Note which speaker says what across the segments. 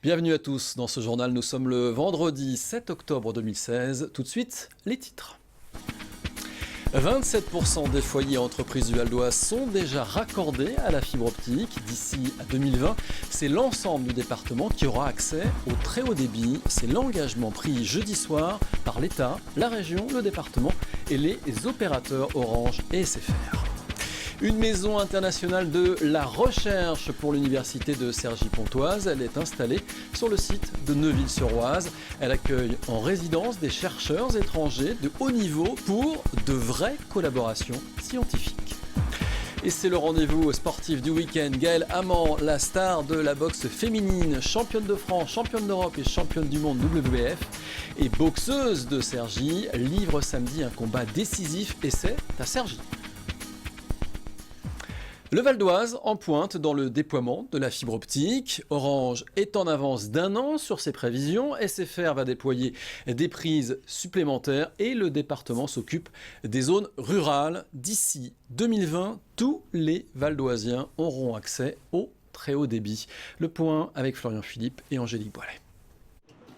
Speaker 1: Bienvenue à tous dans ce journal. Nous sommes le vendredi 7 octobre 2016. Tout de suite, les titres. 27% des foyers et entreprises du Val d'Oise sont déjà raccordés à la fibre optique. D'ici à 2020, c'est l'ensemble du département qui aura accès au très haut débit. C'est l'engagement pris jeudi soir par l'État, la région, le département et les opérateurs Orange et SFR. Une maison internationale de la recherche pour l'université de Cergy-Pontoise. Elle est installée sur le site de Neuville-sur-Oise. Elle accueille en résidence des chercheurs étrangers de haut niveau pour de vraies collaborations scientifiques. Et c'est le rendez-vous sportif du week-end. Gaëlle Amand, la star de la boxe féminine, championne de France, championne d'Europe et championne du monde WBF et boxeuse de Cergy, livre samedi un combat décisif et c'est à Cergy. Le Val d'Oise en pointe dans le déploiement de la fibre optique. Orange est en avance d'1 an sur ses prévisions. SFR va déployer des prises supplémentaires et le département s'occupe des zones rurales. D'ici 2020, tous les Val-d'Oisiens auront accès au très haut débit. Le point avec Florian Philippe et Angélique Boilet.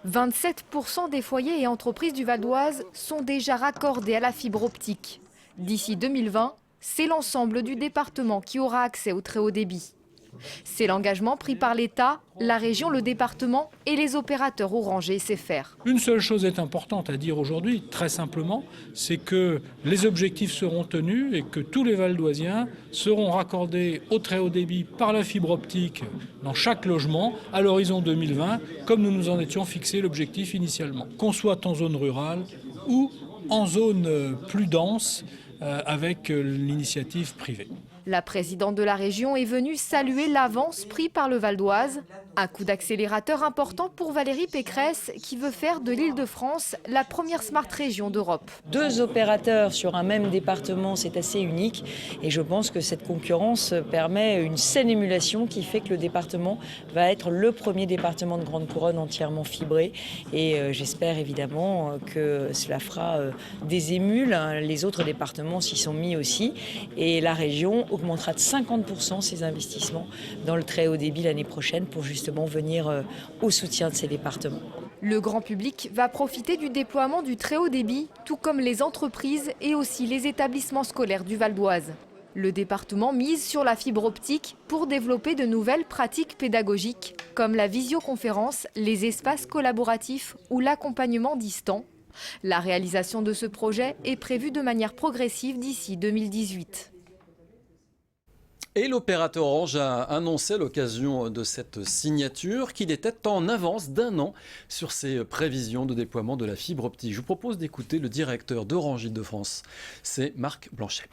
Speaker 2: 27% des foyers et entreprises du Val d'Oise sont déjà raccordés à la fibre optique. D'ici 2020, c'est l'ensemble du département qui aura accès au très haut débit. C'est l'engagement pris par l'État, la région, le département et les opérateurs Orange et SFR.
Speaker 3: Une seule chose est importante à dire aujourd'hui, très simplement, c'est que les objectifs seront tenus et que tous les Val-d'Oisiens seront raccordés au très haut débit par la fibre optique dans chaque logement à l'horizon 2020, comme nous nous en étions fixé l'objectif initialement. Qu'on soit en zone rurale ou en zone plus dense, avec l'initiative privée.
Speaker 2: La présidente de la région est venue saluer l'avance prise par le Val d'Oise. Un coup d'accélérateur important pour Valérie Pécresse qui veut faire de l'Île-de-France la première smart région d'Europe.
Speaker 4: 2 opérateurs sur un même département, c'est assez unique et je pense que cette concurrence permet une saine émulation qui fait que le département va être le premier département de Grande Couronne entièrement fibré et j'espère évidemment que cela fera des émules. Les autres départements s'y sont mis aussi et la région augmentera de 50% ses investissements dans le très haut débit l'année prochaine pour justement venir au soutien de ces départements.
Speaker 2: Le grand public va profiter du déploiement du très haut débit, tout comme les entreprises et aussi les établissements scolaires du Val d'Oise. Le département mise sur la fibre optique pour développer de nouvelles pratiques pédagogiques, comme la visioconférence, les espaces collaboratifs ou l'accompagnement distant. La réalisation de ce projet est prévue de manière progressive d'ici 2018.
Speaker 1: Et l'opérateur Orange a annoncé à l'occasion de cette signature qu'il était en avance d'1 an sur ses prévisions de déploiement de la fibre optique. Je vous propose d'écouter le directeur d'Orange Île-de-France, c'est Marc Blanchet.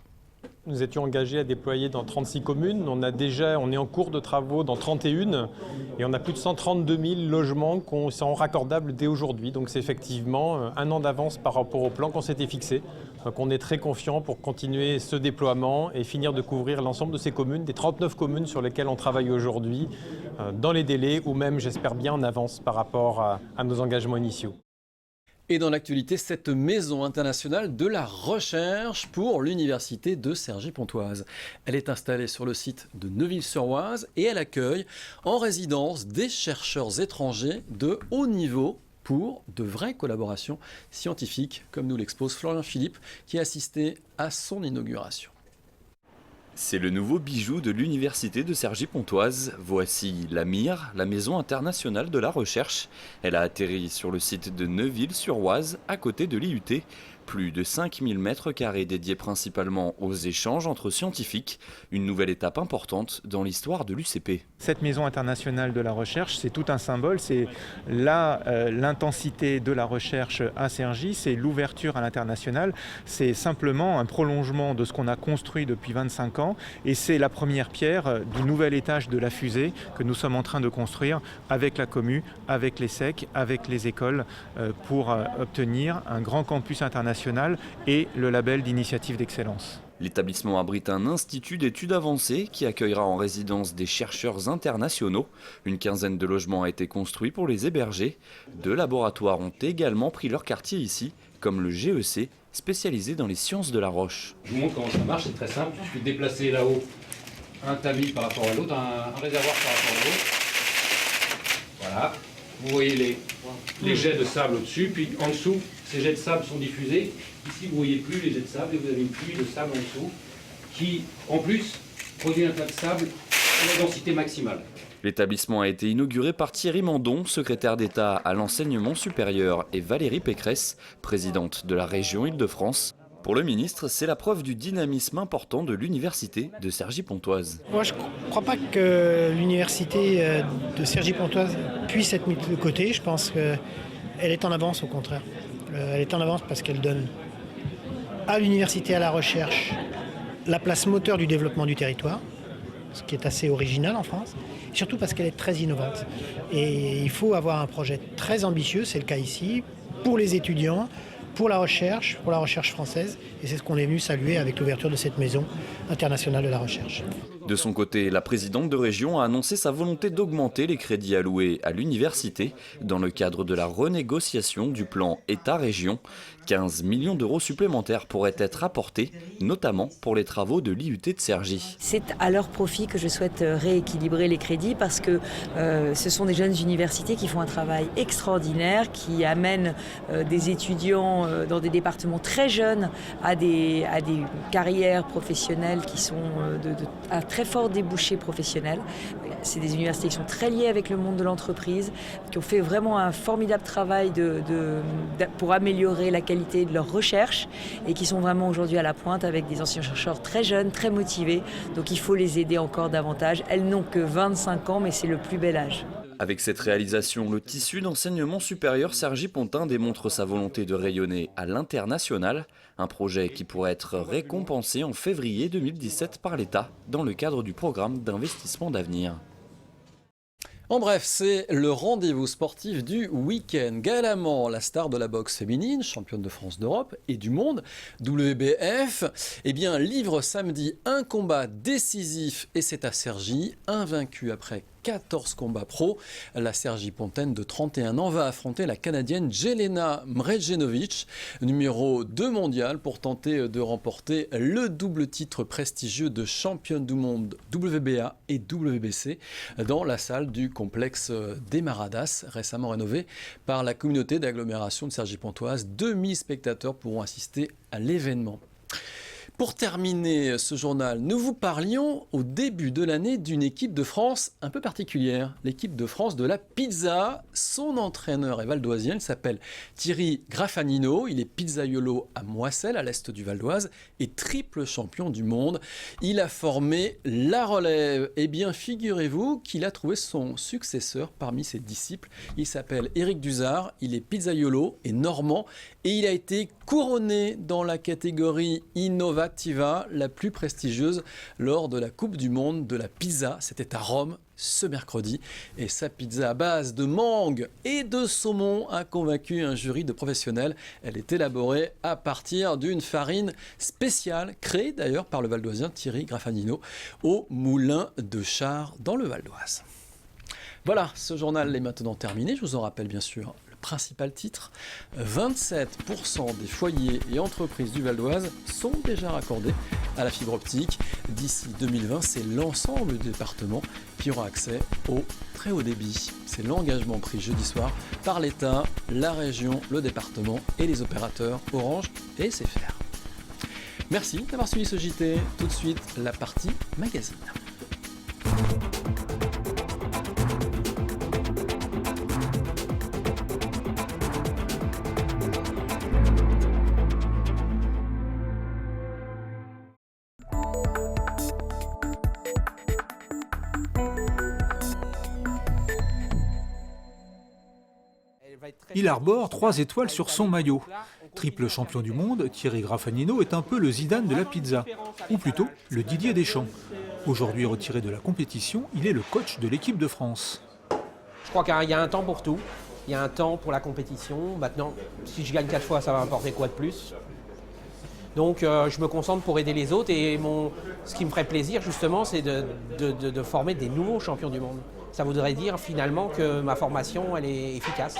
Speaker 5: Nous étions engagés à déployer dans 36 communes. On est en cours de travaux dans 31 et on a plus de 132 000 logements qui sont raccordables dès aujourd'hui. Donc c'est effectivement 1 an d'avance par rapport au plan qu'on s'était fixé. Donc on est très confiant pour continuer ce déploiement et finir de couvrir l'ensemble de ces communes, des 39 communes sur lesquelles on travaille aujourd'hui, dans les délais ou même, j'espère bien, en avance par rapport à nos engagements initiaux.
Speaker 1: Et dans l'actualité, cette maison internationale de la recherche pour l'université de Cergy-Pontoise. Elle est installée sur le site de Neuville-sur-Oise et elle accueille en résidence des chercheurs étrangers de haut niveau pour de vraies collaborations scientifiques, comme nous l'expose Florian Philippe, qui a assisté à son inauguration.
Speaker 6: C'est le nouveau bijou de l'université de Cergy-Pontoise. Voici la MIR, la Maison internationale de la recherche. Elle a atterri sur le site de Neuville-sur-Oise, à côté de l'IUT. Plus de 5000 m² dédiés principalement aux échanges entre scientifiques. Une nouvelle étape importante dans l'histoire de l'UCP.
Speaker 7: Cette maison internationale de la recherche, c'est tout un symbole. C'est l'intensité de la recherche à Cergy, c'est l'ouverture à l'international. C'est simplement un prolongement de ce qu'on a construit depuis 25 ans. Et c'est la première pierre du nouvel étage de la fusée que nous sommes en train de construire avec la commu, avec les SEC, avec les écoles pour obtenir un grand campus international et le label d'initiative d'excellence.
Speaker 6: L'établissement abrite un institut d'études avancées qui accueillera en résidence des chercheurs internationaux. Une quinzaine de logements a été construit pour les héberger. 2 laboratoires ont également pris leur quartier ici, comme le GEC, spécialisé dans les sciences de la roche.
Speaker 8: Je vous montre comment ça marche, c'est très simple. Il suffit de déplacer là-haut un tamis par rapport à l'autre, un réservoir par rapport à l'autre. Voilà. vous voyez les jets de sable au-dessus, puis en dessous, ces jets de sable sont diffusés. Ici, vous ne voyez plus les jets de sable et vous avez une pluie de sable en dessous qui, en plus, produit un tas de sable à la densité maximale.
Speaker 6: L'établissement a été inauguré par Thierry Mandon, secrétaire d'État à l'enseignement supérieur, et Valérie Pécresse, présidente de la région Île-de-France. Pour le ministre, c'est la preuve du dynamisme important de l'université de Cergy-Pontoise.
Speaker 9: Moi, je ne crois pas que l'université de Cergy-Pontoise puisse être mise de côté. Je pense qu'elle est en avance, au contraire. Elle est en avance parce qu'elle donne à l'université, à la recherche, la place moteur du développement du territoire, ce qui est assez original en France, surtout parce qu'elle est très innovante. Et il faut avoir un projet très ambitieux, c'est le cas ici, pour les étudiants, pour la recherche française, et c'est ce qu'on est venu saluer avec l'ouverture de cette maison internationale de la recherche.
Speaker 6: De son côté, la présidente de région a annoncé sa volonté d'augmenter les crédits alloués à l'université dans le cadre de la renégociation du plan État-région. 15 millions d'euros supplémentaires pourraient être apportés, notamment pour les travaux de l'IUT de Cergy.
Speaker 4: C'est à leur profit que je souhaite rééquilibrer les crédits parce que ce sont des jeunes universités qui font un travail extraordinaire, qui amènent des étudiants dans des départements très jeunes à des carrières professionnelles qui sont à très fort débouché professionnel. C'est des universités qui sont très liées avec le monde de l'entreprise, qui ont fait vraiment un formidable travail pour améliorer la qualité de leur recherche et qui sont vraiment aujourd'hui à la pointe avec des anciens chercheurs très jeunes, très motivés. Donc il faut les aider encore davantage. Elles n'ont que 25 ans, mais c'est le plus bel âge.
Speaker 6: Avec cette réalisation, le tissu d'enseignement supérieur Cergy-Pontin démontre sa volonté de rayonner à l'international, un projet qui pourrait être récompensé en février 2017 par l'État dans le cadre du programme d'investissement d'avenir.
Speaker 1: En bref, c'est le rendez-vous sportif du week-end. Gaëlle Amand, la star de la boxe féminine, championne de France, d'Europe et du monde, WBF, livre samedi un combat décisif et c'est à Cergy, invaincue après 14 combats pro. La Cergy-Pontaine de 31 ans va affronter la Canadienne Jelena Mrejenovic, numéro 2 mondial, pour tenter de remporter le double titre prestigieux de championne du monde WBA et WBC dans la salle du complexe des Maradas, récemment rénové par la communauté d'agglomération de Cergy-Pontoise. 2000 spectateurs pourront assister à l'événement. Pour terminer ce journal, nous vous parlions au début de l'année d'une équipe de France un peu particulière, l'équipe de France de la pizza. Son entraîneur est valdoisien, il s'appelle Thierry Graffagnino, il est pizzaiolo à Moisselles, à l'est du Val d'Oise, et triple champion du monde. Il a formé la relève. Eh bien, figurez-vous qu'il a trouvé son successeur parmi ses disciples. Il s'appelle Éric Duzard, il est pizzaiolo et normand, et il a été couronné dans la catégorie Innovativa, la plus prestigieuse lors de la Coupe du Monde de la pizza. C'était à Rome ce mercredi. Et sa pizza à base de mangue et de saumon a convaincu un jury de professionnels. Elle est élaborée à partir d'une farine spéciale, créée d'ailleurs par le valdoisien Thierry Graffagnino au Moulin de Char dans le Val d'Oise. Voilà, ce journal est maintenant terminé. Je vous en rappelle bien sûr principal titre, 27% des foyers et entreprises du Val d'Oise sont déjà raccordés à la fibre optique. D'ici 2020, c'est l'ensemble du département qui aura accès au très haut débit. C'est l'engagement pris jeudi soir par l'État, la région, le département et les opérateurs Orange et SFR. Merci d'avoir suivi ce JT. Tout de suite, la partie magazine.
Speaker 10: Il arbore 3 étoiles sur son maillot. Triple champion du monde, Thierry Graffagnino est un peu le Zidane de la pizza, ou plutôt le Didier Deschamps. Aujourd'hui retiré de la compétition, il est le coach de l'équipe de France.
Speaker 11: Je crois qu'il y a un temps pour tout. Il y a un temps pour la compétition. Maintenant, si je gagne 4 fois, ça va m'apporter quoi de plus ? Donc je me concentre pour aider les autres et ce qui me ferait plaisir justement, c'est de former des nouveaux champions du monde. Ça voudrait dire finalement que ma formation elle est efficace.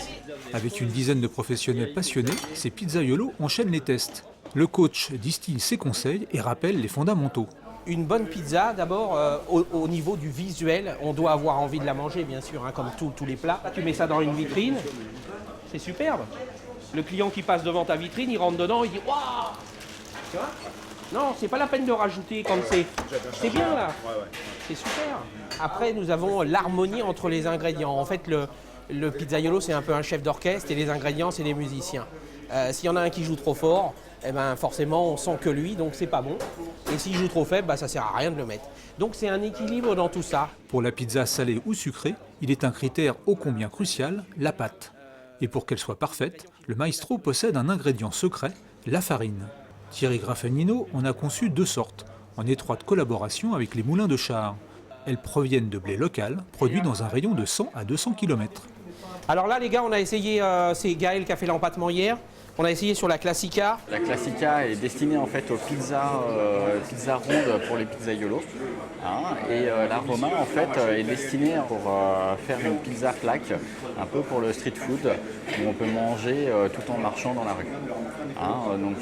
Speaker 10: Avec une dizaine de professionnels passionnés, ces pizzaiolos enchaînent les tests. Le coach distille ses conseils et rappelle les fondamentaux.
Speaker 11: Une bonne pizza, d'abord, au niveau du visuel, on doit avoir envie de la manger, bien sûr, hein, comme tous les plats. Tu mets ça dans une vitrine, c'est superbe. Le client qui passe devant ta vitrine, il rentre dedans, il dit « Waouh !» Tu vois ? Non, c'est pas la peine de rajouter comme c'est bien là. C'est super. Après, nous avons l'harmonie entre les ingrédients. En fait, le pizzaiolo, c'est un peu un chef d'orchestre et les ingrédients, c'est les musiciens. S'il y en a un qui joue trop fort, eh ben, forcément, on sent que lui, donc c'est pas bon. Et s'il joue trop faible, ça sert à rien de le mettre. Donc c'est un équilibre dans tout ça.
Speaker 10: Pour la pizza salée ou sucrée, il est un critère ô combien crucial, la pâte. Et pour qu'elle soit parfaite, le maestro possède un ingrédient secret, la farine. Thierry Graffagnino en a conçu 2 sortes, en étroite collaboration avec les moulins de Char. Elles proviennent de blé local, produit dans un rayon de 100 à 200 km.
Speaker 11: Alors là, les gars, on a essayé, c'est Gaël qui a fait l'empattement hier, on a essayé sur la Classica.
Speaker 12: La Classica est destinée en fait aux pizzas rondes pour les pizzaiolos. Et la Roma en fait est destinée pour faire une pizza plaque, un peu pour le street food, où on peut manger tout en marchant dans la rue. Donc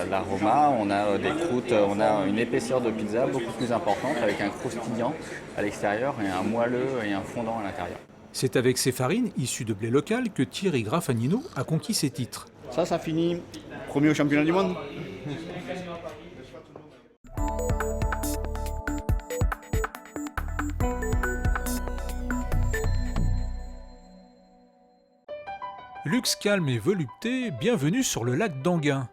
Speaker 12: la Roma, on a des croûtes, on a une épaisseur de pizza beaucoup plus importante avec un croustillant à l'extérieur et un moelleux et un fondant à l'intérieur.
Speaker 10: C'est avec ces farines issues de blé local que Thierry Graffagnino a conquis ses titres.
Speaker 12: Ça finit premier au championnat du monde.
Speaker 10: Luxe, calme et volupté, bienvenue sur le lac d'Enghien.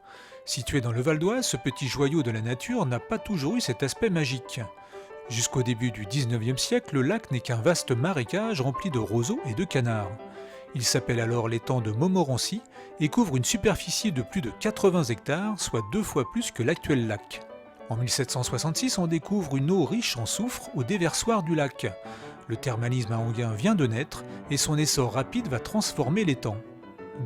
Speaker 10: Situé dans le Val d'Oise, ce petit joyau de la nature n'a pas toujours eu cet aspect magique. Jusqu'au début du 19e siècle, le lac n'est qu'un vaste marécage rempli de roseaux et de canards. Il s'appelle alors l'étang de Montmorency et couvre une superficie de plus de 80 hectares, soit 2 fois plus que l'actuel lac. En 1766, on découvre une eau riche en soufre au déversoir du lac. Le thermalisme à Enghien vient de naître et son essor rapide va transformer l'étang.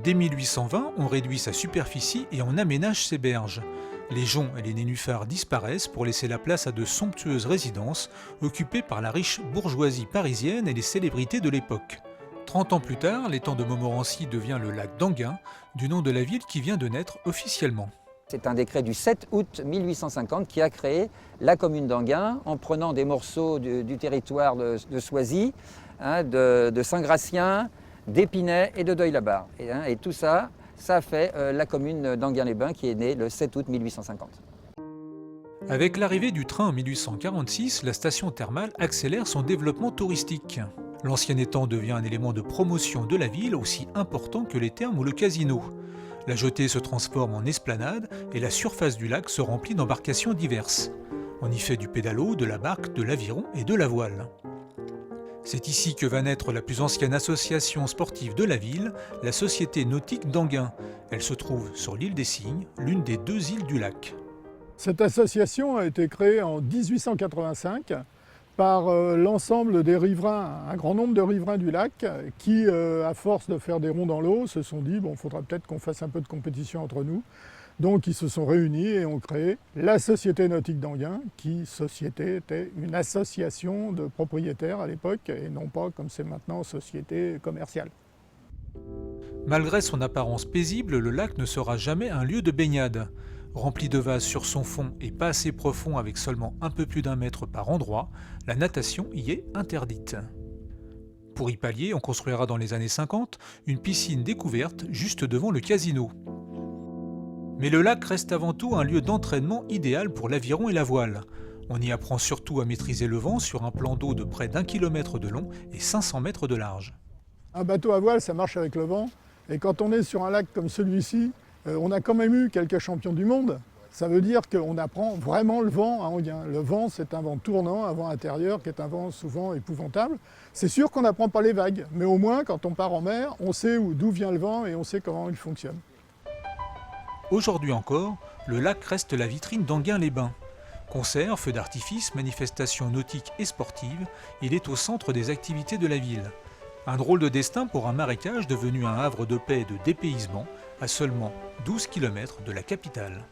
Speaker 10: Dès 1820, on réduit sa superficie et on aménage ses berges. Les joncs et les nénuphars disparaissent pour laisser la place à de somptueuses résidences occupées par la riche bourgeoisie parisienne et les célébrités de l'époque. 30 ans plus tard, l'étang de Montmorency devient le lac d'Enghien, du nom de la ville qui vient de naître officiellement.
Speaker 13: C'est un décret du 7 août 1850 qui a créé la commune d'Enghien en prenant des morceaux du territoire de Soisy, de Saint-Gratien, d'Épinay et de Deuil-la-Barre. Et tout ça, ça fait la commune d'Enghien-les-Bains qui est née le 7 août 1850.
Speaker 10: Avec l'arrivée du train en 1846, la station thermale accélère son développement touristique. L'ancien étang devient un élément de promotion de la ville aussi important que les thermes ou le casino. La jetée se transforme en esplanade et la surface du lac se remplit d'embarcations diverses. On y fait du pédalo, de la barque, de l'aviron et de la voile. C'est ici que va naître la plus ancienne association sportive de la ville, la Société nautique d'Enghien. Elle se trouve sur l'île des Cygnes, l'une des 2 îles du lac.
Speaker 14: Cette association a été créée en 1885 par l'ensemble des riverains, un grand nombre de riverains du lac qui, à force de faire des ronds dans l'eau, se sont dit « bon, il faudra peut-être qu'on fasse un peu de compétition entre nous ». Donc ils se sont réunis et ont créé la Société nautique d'Enghien, qui était une association de propriétaires à l'époque et non pas comme c'est maintenant société commerciale.
Speaker 10: Malgré son apparence paisible, le lac ne sera jamais un lieu de baignade. Rempli de vases sur son fond et pas assez profond avec seulement un peu plus d'1 mètre par endroit, la natation y est interdite. Pour y pallier, on construira dans les années 50 une piscine découverte juste devant le casino. Mais le lac reste avant tout un lieu d'entraînement idéal pour l'aviron et la voile. On y apprend surtout à maîtriser le vent sur un plan d'eau de près d'1 kilomètre de long et 500 mètres de large.
Speaker 14: Un bateau à voile, ça marche avec le vent. Et quand on est sur un lac comme celui-ci, on a quand même eu quelques champions du monde. Ça veut dire qu'on apprend vraiment le vent à Enghien. Le vent, c'est un vent tournant, un vent intérieur qui est un vent souvent épouvantable. C'est sûr qu'on n'apprend pas les vagues, mais au moins, quand on part en mer, on sait d'où vient le vent et on sait comment il fonctionne.
Speaker 10: Aujourd'hui encore, le lac reste la vitrine d'Enghien-les-Bains. Concerts, feux d'artifice, manifestations nautiques et sportives, il est au centre des activités de la ville. Un drôle de destin pour un marécage devenu un havre de paix et de dépaysement à seulement 12 km de la capitale.